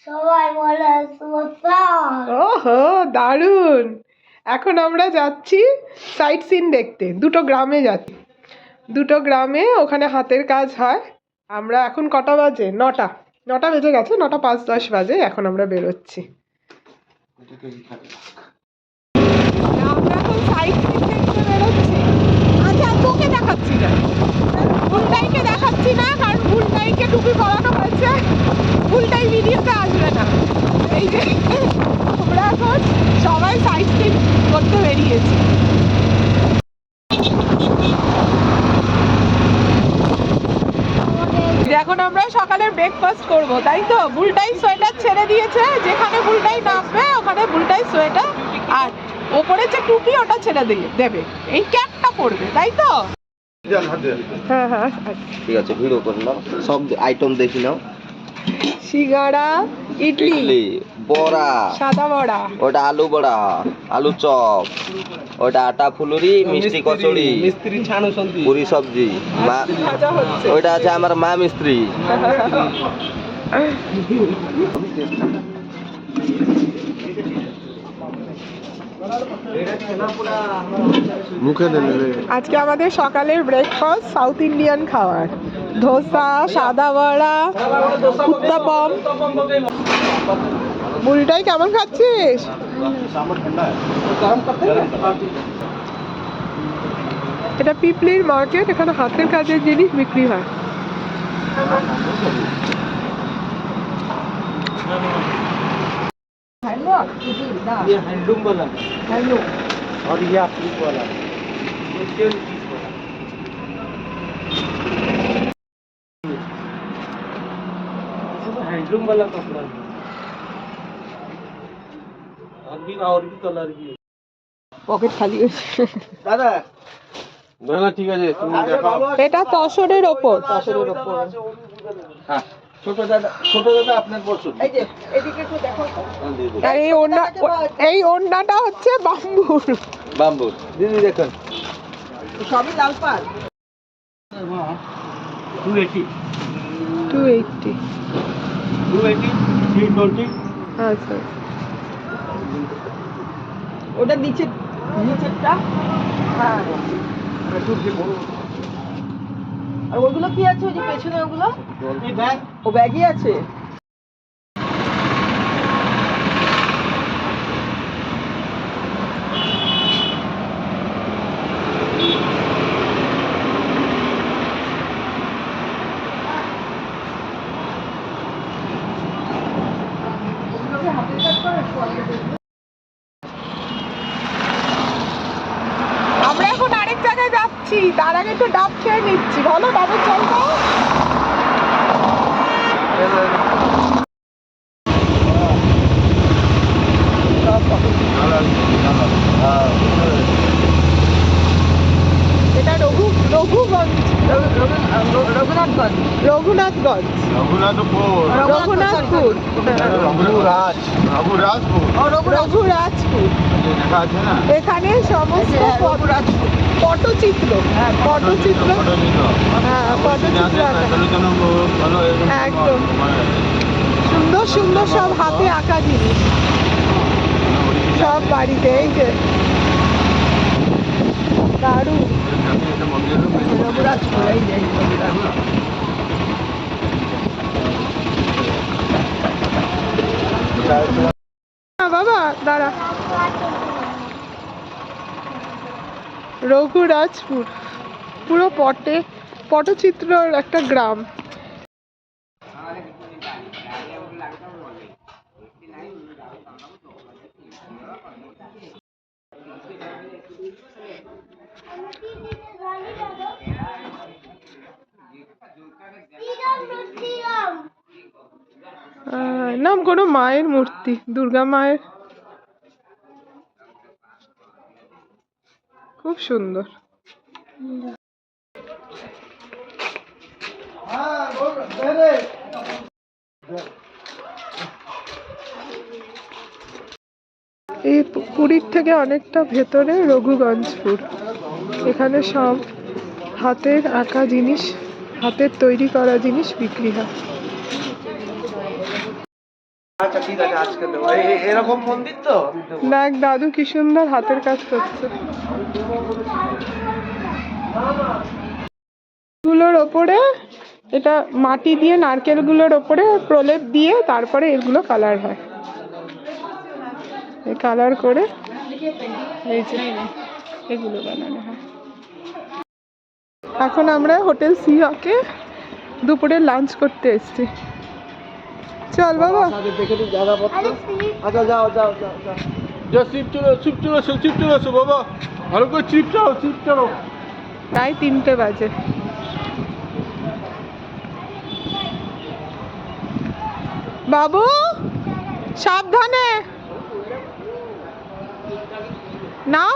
সবাই বলে সুপার। ওহো, দারুণ। এখন আমরা যাচ্ছি সাইট সিন দেখতে। দুটো গ্রামে যাচ্ছি, দুটো গ্রামে ওখানে হাতের কাজ হয়। আমরা এখন কটা বাজে? 9টা বেজে গেছে, 9:05-10 বাজে। এখন আমরা বেরোচ্ছি। আমরা এখন সাইট সিন দেখতে বেরোচ্ছি। আচ্ছা, তোকে দেখাচ্ছি না, ভুলটাইকে দেখাচ্ছি না, কারণ ভুলটাইকে টুপি পরানো হয়েছে, ভুলটাই ভিডিওতে আসবে না। এই যে আমরা এখন সবাই সাইট সিন করতে বেরিয়েছি। এখন আমরা সকালের ব্রেকফাস্ট করব, তাই তো? বুলটাই সোয়েটার ছেড়ে দিয়েছে, যেখানে বুলটাই নামবে ওখানে বুলটাই সোয়েটার, আর ওপরে যে টুপি ওটা ছেড়ে দেবে, এই ক্যাপটা পরবে, তাই তো? হ্যাঁ হ্যাঁ, ঠিক আছে, ভিডিও করে নাও, সব আইটেম দেখি নাও। সিঙ্গাড়া, ইডলি, বড়া, সাদা বড়া, ওটা আলু বড়া, আলু চপ, ওটা আটা ফুলুরি, মিষ্টি কচুরি, মিস্ত্রি ছানু সন্তি, পুরি সবজি, মা ভাজা হচ্ছে। ওইটা আছে আমার মা মিস্ত্রি। আজকে আমাদের সকালের ব্রেকফাস্ট সাউথ ইন্ডিয়ান খাবার, ধোসা, সাদা বড়া, উত্তাপম। বুলটাই কেমন খাচ্ছিস? এটা পিপলির মার্কেট, এখানে হাতের কাজের জিনিস বিক্রি হয়। ये हैंडलूम वाला, हैंडलूम, और ये अप्लिक वाला, ये सेल पीस वाला, हैंडलूम वाला कपड़ा है, और भी कलर भी है। পকেট খালি হয়েছে। দাদা না না ঠিক আছে, তুমি দেখাও। এটা তসরের ওপর। তসরের উপর, হ্যাঁ। ছোট দাদা আপনার পছন্দ, এই যে এদিকে একটু দেখো। আর এই ওড়নাটা হচ্ছে বাম্বুর। বাম্বুর দিদি দেখুন, সবই লাল পাড়। 280, 280। 320। আচ্ছা, ওটা নিচেরটা, হ্যাঁ। আর ওগুলো কি আছে, ওই যে পেছনে ওগুলো? ও ব্যাগই আছে। আমরা এখন আরেক জায়গায় যাচ্ছি, তার আগে একটু ডাব খেয়ে নিচ্ছি। বলো, ডাবের জলটা। এটা রঘুগঞ্জ, রঘুনাথগঞ্জ, রঘুনাথগঞ্জ, রঘুনাথপুর, রঘুরাজপুর। এখানে সমস্ত পটচিত্র, পটচিত্র, হ্যাঁ পটচিত্র একদম সুন্দর সুন্দর সব হাতে আঁকা জিনিস, সব বাড়িতে। এই যে দারুণ। রঘুরাজপুর, এই যে বাবা দাঁড়া। রঘুরাজপুর পুরো পটচিত্রর একটা গ্রাম। নাম কোনো মায়ের মূর্তি, দুর্গা মায়ের, খুব সুন্দর। এই পুরীর থেকে অনেকটা ভেতরে রঘুগঞ্জপুর। এখানে সব হাতের আঁকা জিনিস, হাতের তৈরি করা জিনিস বিক্রি হয়। আচ্ছা ঠিক আছে, আজকে দেবো। এরকম মন্দির তো আমি দেবো। দেখ দাদু কি সুন্দর হাতের কাজ করছে। গুলোর ওপরে এটা মাটি দিয়ে, নারকেলগুলোর ওপরে প্রলেপ দিয়ে তারপরে এগুলো কালার হয়। এই কালার করে এই যে এগুলো বানানো হয়। এখন আমরা হোটেল সি হকে দুপুরে লাঞ্চ করতে এসেছি। চল বাবা। দেখে নিই জায়গাপত্র। আচ্ছা যাও যাও যাও যাও। যা চিপ চলে এসো বাবা, ভালো করে চিপ চাও। প্রায় 3টে বাজে। বাবু সাবধানে নাও।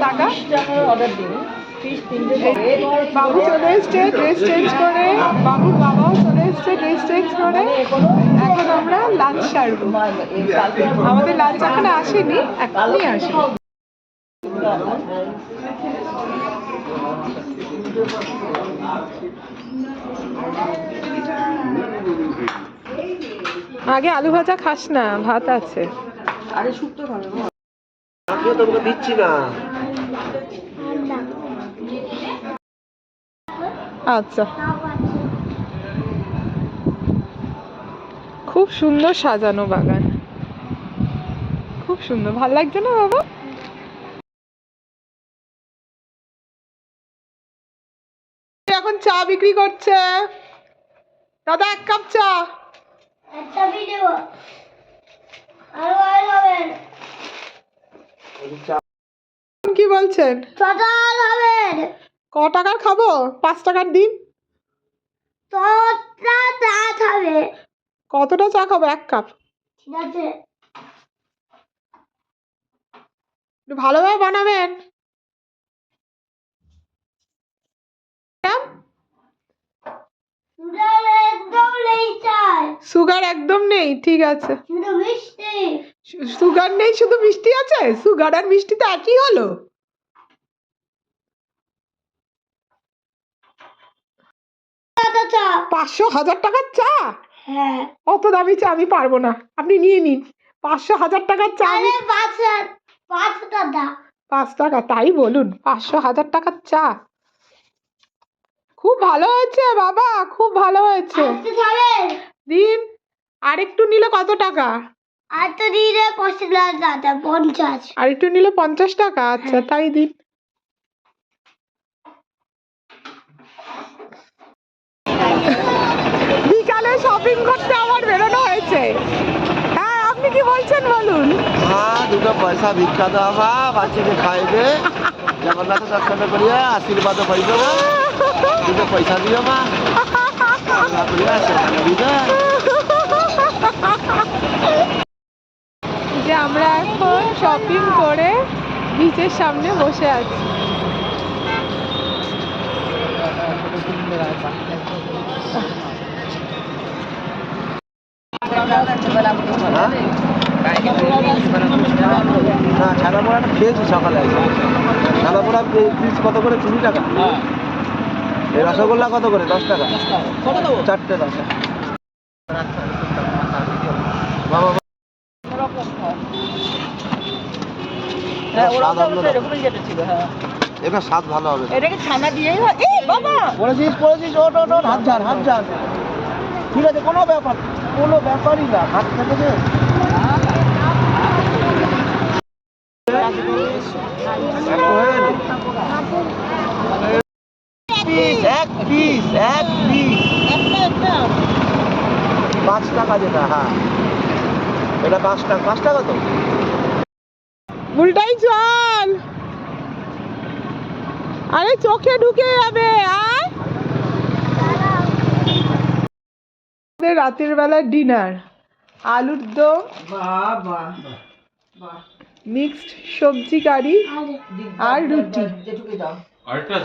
টাকা অর্ডার দিন ফিশ 3টে। বাবু চলে এসছে ড্রেস চেঞ্জ করে, বাবুর বাবাও চলে এসছে ড্রেস চেঞ্জ করে। এখন আমরা লাঞ্চ সারবো। আমাদের লাঞ্চ এখনো আসেনি, এখনই আসবে। আগে আলু ভাজা খাস না, ভাত আছে। আরে শুক্তো খাবে না। আমিও তোমাকে দিচ্ছি না। আচ্ছা, খুব সুন্দর সাজানো বাগান, খুব সুন্দর, ভালো লাগছে না বাবা? এখন চা বিক্রি করছে দাদা, 1 কাপ চা। একটা ভিডিও আর ভালো হবে কি বলছেন? টোটাল হবে ক টাকার খাবো? 5 টাকার দিন। তোটা চা খাবে? কতটা চা খাবো? 1 কাপ। ঠিক আছে, একটু ভালোভাবে বানাবেন। সুগার একদম নেই চাই, সুগার একদম নেই, ঠিক আছে। শুধু মিষ্টি। সুগার নেই, শুধু মিষ্টি আছে? সুগার আর মিষ্টি তো একই হলো। চা 500,000 টাকার চা? হ্যাঁ। অত দামি চা আমি পারবো না, আপনি নিয়ে নিন। 500,000 টাকার চা? আরে 5 টাকা। 5 টাকা? তাই বলুন, 500,000 টাকার চা। খুব ভালো হয়েছে বাবা, খুব ভালো হয়েছে। আজকে খাবে? দিন। আর একটু নিলে কত টাকা? আর তো দিলে 50। আর একটু নিলে 50 টাকা? আচ্ছা তাই দিন। বিকালে শপিং করতে আমার বেরোনো হয়েছে। হ্যাঁ, আপনি কি বলছেন বলুন। দুটো পয়সা ভিক্ষা দেওয়া মা, বাচ্চাকে খাইবে, জগন্নাথ দর্শন করিয়া আশীর্বাদ পাইব মা। দুটো পয়সা দিও মা, যে আমরা এখন শপিং করে বিচের সামনে বসে আছি। না ছানা পোড়াটা খেয়েছি সকালে। ছানা পোড়া পিস কত করে? 20 টাকা। এই রসগোল্লা কত করে? 10 টাকা। 4টে 10। বাবা এবার স্বাদ ভালো হবে। এটাকে ছানা দিয়েই হয়। এই বাবা পড়েছিস ওট হাত ঝাড়। ঠিক আছে, কোনো ব্যাপারই না, হাত থেকে দে। এক পিস 5 টাকা যেটা। হ্যাঁ, এটা 5 টাকা তো। উল্টাই চল, আরে চোখে ঢুকে যাবে। আর রাতের বেলা ডিনার, আলুর দম, মিক্সড সবজি কারি আর রুটি। আরেকটা